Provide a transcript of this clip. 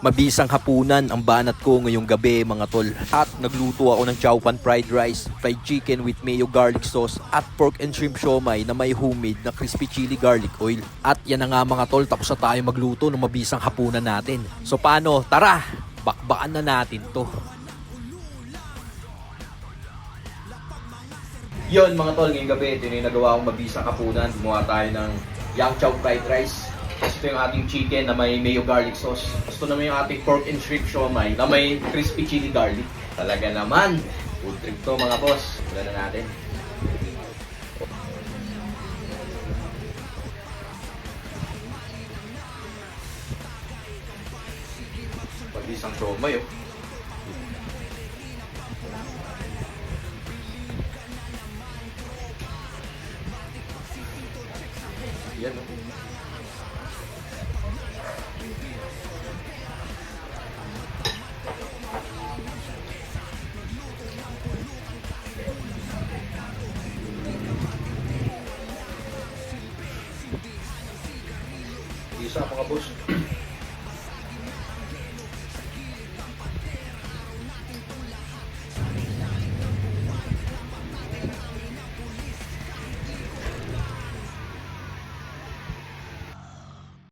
Mabisang hapunan ang banat ko ngayong gabi mga tol. At nagluto ako ng chow pan fried rice, fried chicken with mayo garlic sauce at pork and shrimp siomai na may homemade na crispy chili garlic oil. At yan na nga mga tol, tapos na tayo magluto ng mabisang hapunan natin. So paano? Tara! Bakbakan na natin to. Yon mga tol, ngayong gabi ito yung nagawa kong mabisang hapunan. Gumawa tayo ng yang chow fried rice. Tapos ito yung ating chicken na may mayo garlic sauce. Tapos ito naman yung ating pork and shrimp siomai na may crispy chili garlic. Talaga naman, food trip to mga boss. Wala na natin. Pag-isang siomai oh. Yan oh. Isa mga boss.